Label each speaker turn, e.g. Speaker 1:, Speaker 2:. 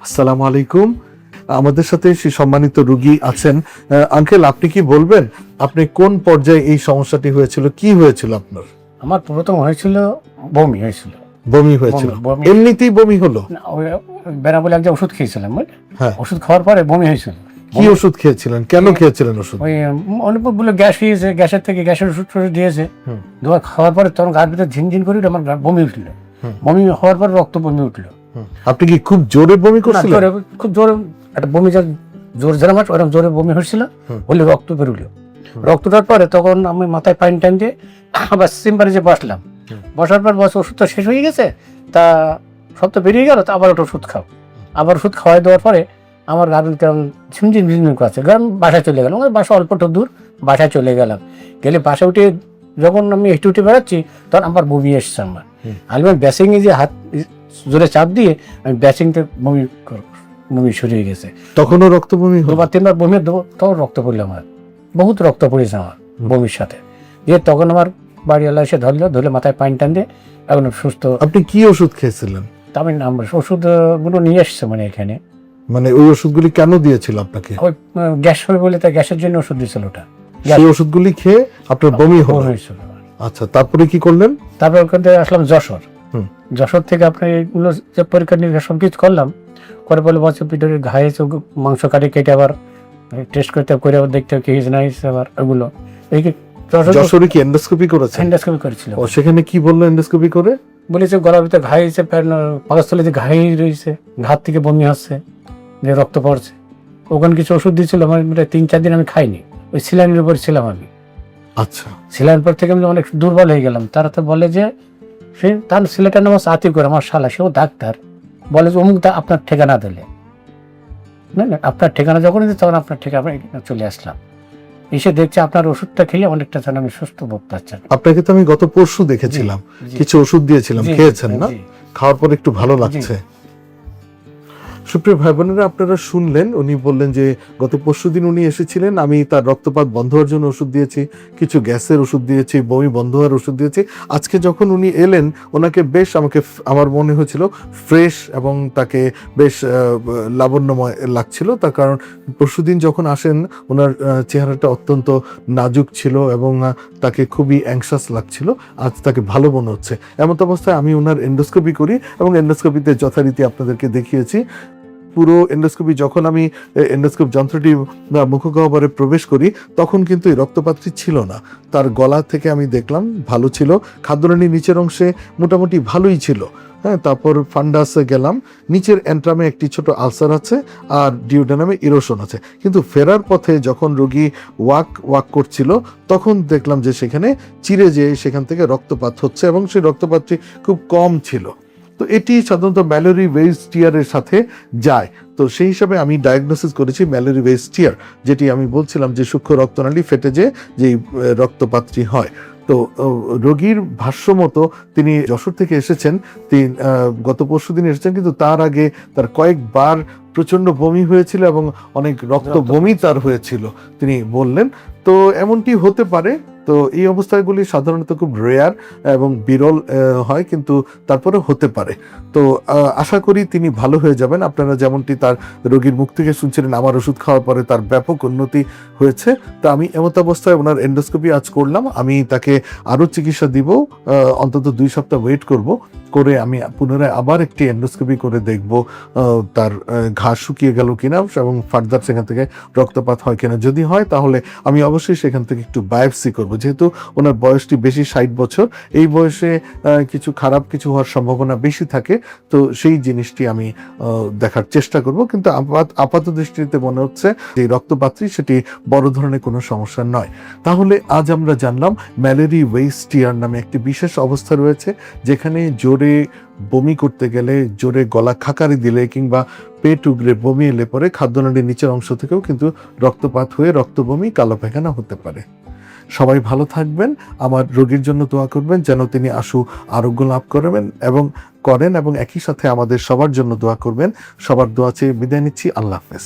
Speaker 1: আসসালামু আলাইকুম। আমাদের সাথে সেই সম্মানিত রোগী আছেন। আঙ্কেল, আপনি কি বলবেন আপনি কোন পর্যায়ে এই সমস্যাটি হয়েছিল, কি হয়েছিল আপনার?
Speaker 2: আমার প্রথম হয়েছিল বমি হয়েছিল।
Speaker 1: বমি হয়েছিল?
Speaker 2: বমি।
Speaker 1: এমনিতেই বমি হলো?
Speaker 2: না, ওই বেনাবলে একটা ওষুধ খেয়েছিলাম, বুঝলে?
Speaker 1: হ্যাঁ।
Speaker 2: ওষুধ খাওয়ার পরে বমি হয়েছিল।
Speaker 1: কি ওষুধ খেয়েছিলেন, কেন খেয়েছিলেন ওষুধ?
Speaker 2: ওই অনেকগুলো গ্যাস হয়েছে, গ্যাসের থেকে গ্যাসের ওষুধ দিয়েছে। দোয়া খাওয়ার পরে তখন গার ভিতরে ঝিনঝিন করে আমার বমি উঠলো। বমি হওয়ার পর রক্ত বমি উঠলো।
Speaker 1: আপনি কি খুব জোরে বমি
Speaker 2: না,
Speaker 1: করছিলেন?
Speaker 2: জোরে, খুব জোরে একটা বমি, জোর যেরকম হয় ওরকম জোরে বমি হচ্ছিল, বলে রক্ত বেরোলো। রক্ত দেওয়ার পরে তখন আমি মাথায় পানি টাইম দিয়ে আবার চেম্বারে যে বসলাম। বসার পর ওষুধ তো শেষ হয়ে গেছে, তা সব তো বেরিয়ে গেল, তা আবার ওটা ওষুধ খাও। আবার ওষুধ খাওয়াই দেওয়ার পরে আমার গার্মেন্ট কেমন ঝিমঝিম ঝিমঝিম করছে, কারণ বাসায় চলে গেলাম। বাসা অল্পটা দূর, বাসায় চলে গেলাম। গেলে বাসা উঠে যখন আমি একটু উঠে বেড়াচ্ছি, তখন আমার বমি এসছে। আমি ব্যাসিংয়ে যে হাত জোরে চাপ দিয়ে আমি ব্যাসিংতে বমি সরিয়ে গেছে।
Speaker 1: তখনও রক্ত বমি হলো?
Speaker 2: 2-3 বার বমি দেবো, তখন রক্ত পড়লো আমার, বহুত রক্ত পড়েছে আমার বমির সাথে। দিয়ে তখন আমার বাড়িওয়ালা এসে ধরলে মাথায় পানি টান দিয়ে এখন সুস্থ।
Speaker 1: আপনি কি ওষুধ খেয়েছিলেন?
Speaker 2: তা আমি ওষুধগুলো নিয়ে এসছে এখানে।
Speaker 1: ওই ওষুধগুলি কেন দিয়েছিল আপনাকে?
Speaker 2: ওই গ্যাস হবে বলে, তাই গ্যাসের জন্য ওষুধ দিয়েছিল ওটা।
Speaker 1: সেই ওষুধগুলি খেয়ে আপনার বমি হয়েছিল? আচ্ছা, তারপরে কি করলেন?
Speaker 2: তারপর ওখান থেকে আসলাম যশোর। যশোর থেকে আপনার এগুলো যে পরীক্ষা নিরীক্ষা সব কিছু করলাম, করে বলে বছর পিঠের ঘায়ে মাংস কাটে কেটে আবার টেস্ট করতে করে আবার দেখতে কি হয়েছে না হয়েছে, আবার ওগুলো এই
Speaker 1: যশোরে কি এন্ডোস্কোপি করেছেন?
Speaker 2: এন্ডোস্কোপি করেছিল।
Speaker 1: ও, সেখানে কি বললো এন্ডোস্কোপি করে?
Speaker 2: বলেছে গলার ভিতরে ঘাই হয়েছে, পাকস্থলে যে ঘাই রয়েছে, ঘাত থেকে বমি আসছে, যে রক্ত পড়ছে। ওখানে কিছু ওষুধ দিয়েছিল, আমার 3-4 দিন আমি খাইনি, ওই সিলাইনের উপর ছিলাম আমি।
Speaker 1: আচ্ছা।
Speaker 2: সিলাইনের পর থেকে আমি অনেক দুর্বল হয়ে গেলাম। তারা তো বলে যে সে তার ছেলেটার নাম আতিক করে, আমার শালা, সেও ডাক্তার, বলে যে অমুক আপনার ঠিকানা দিলে না, আপনার ঠিকানা যখন দিতে তখন আপনার ঠিকানা চলে আসলাম। এসে দেখছি আপনার ওষুধটা খেলে অনেকটা যেন আমি সুস্থ বোধ পাচ্ছি।
Speaker 1: আপনাকে তো আমি গত পরশু দেখেছিলাম, কিছু ওষুধ দিয়েছিলাম, খেয়েছেন না? খাওয়ার পর একটু ভালো লাগছে। সুপ্রিয় ভাই বোনেরা, আপনারা শুনলেন, উনি বললেন যে গত পরশুদিন উনি এসেছিলেন, আমি তার রক্তপাত বন্ধ হওয়ার জন্য ওষুধ দিয়েছি, কিছু গ্যাসের ওষুধ দিয়েছি, বমি বন্ধ হওয়ার ওষুধ দিয়েছি। আজকে যখন উনি এলেন, ওনাকে বেশ আমার মনে হয়েছিল ফ্রেশ এবং তাকে বেশ লাবণ্যময় লাগছিল। তার কারণ পরশুদিন যখন আসেন ওনার চেহারাটা অত্যন্ত নাজুক ছিল এবং তাকে খুবই অ্যাংশাস লাগছিল। আজ তাকে ভালো মনে হচ্ছে। এমন অবস্থায় আমি ওনার এন্ডোস্কোপি করি এবং এন্ডোস্কোপিতে যথারীতি আপনাদেরকে দেখিয়েছি। পুরো এন্ডোস্কোপি যখন আমি এন্ডোস্কোপ যন্ত্রটি মুখগহ্বরে প্রবেশ করি, তখন কিন্তু এই রক্তপাতটি ছিল না। তার গলা থেকে আমি দেখলাম ভালো ছিল, খাদ্যনালীর নিচের অংশে মোটামুটি ভালোই ছিল। হ্যাঁ, তারপর ফান্ডাসে গেলাম, নিচের অ্যান্ট্রামে একটি ছোট আলসার আছে আর ডিওডেনামে ইরোশন আছে। কিন্তু ফেরার পথে যখন রোগী ওয়াক করছিল, তখন দেখলাম যে সেখানে চিরে যেয়ে সেখান থেকে রক্তপাত হচ্ছে এবং সেই রক্তপাতটি খুব কম ছিল। তো এটি সাধারণত ম্যালোরি ওয়েজ টিয়ারের সাথে যায়। তো সেই হিসাবে আমি ডায়াগনোসিস করেছি ম্যালোরি ওয়েজ টিয়ার, যেটি আমি বলছিলাম যে সূক্ষ্ম রক্তনালী ফেটে যে রক্তপাতটি হয়। তো রোগীর ভাষ্য মতো তিনি যশোর থেকে এসেছেন, তিনি গত পরশুদিন এসেছেন, কিন্তু তার আগে তার কয়েকবার প্রচণ্ড বমি হয়েছিল এবং অনেক রক্ত বমি তার হয়েছিল তিনি বললেন। তো এমনটি হতে পারে। তো এই অবস্থাগুলি সাধারণত খুব রেয়ার এবং বিরল হয়, কিন্তু তারপরে হতে পারে। তো আশা করি তিনি ভালো হয়ে যাবেন। আপনারা যেমনটি তার রোগীর মুখ থেকে শুনছিলেন, আমার ওষুধ খাওয়ার পরে তার ব্যাপক উন্নতি হয়েছে। তো আমি এমত অবস্থায় ওনার এন্ডোস্কোপি আজ করলাম। আমি তাকে আরও চিকিৎসা দিব, অন্তত 2 সপ্তাহ ওয়েট করে আমি পুনরায় আবার একটি এন্ডোস্কোপি করে দেখব তার ঘা শুকিয়ে গেল কিনা এবং ফার্দার সেখান থেকে রক্তপাত হয় কিনা। যদি হয় তাহলে আমি অবশ্যই সেখান থেকে একটু বায়োপসি করব, যেহেতু ওনার বয়সটি বেশি, 60 বছর। এই বয়সে কিছু খারাপ কিছু হওয়ার সম্ভাবনা বেশি থাকে। তো সেই জিনিসটি আমি দেখার চেষ্টা করব। কিন্তু আপাত দৃষ্টিতে মনে হচ্ছে যে রক্তপাতটি সেটি বড় ধরনের কোনো সমস্যা নয়। তাহলে আজ আমরা জানলাম ম্যালোরি ওয়েজ টিয়ার নামে একটি বিশেষ অবস্থা রয়েছে, যেখানে জোরে বমি করতে গেলে, জোরে গলা খাকারি দিলে কিংবা পেট উগড়ে বমি এলে পরে খাদ্যনালীর নিচের অংশ থেকেও কিন্তু রক্তপাত হয়ে রক্তবমি, কালো পায়খানা হতে পারে। সবাই ভালো থাকবেন, আমার রোগীর জন্য দোয়া করবেন যেন তিনি আশু আরোগ্য লাভ করেন এবং একই সাথে আমাদের সবার জন্য দোয়া করবেন। সবার দোয়া চেয়ে বিদায় নিচ্ছি। আল্লাহ হাফেজ।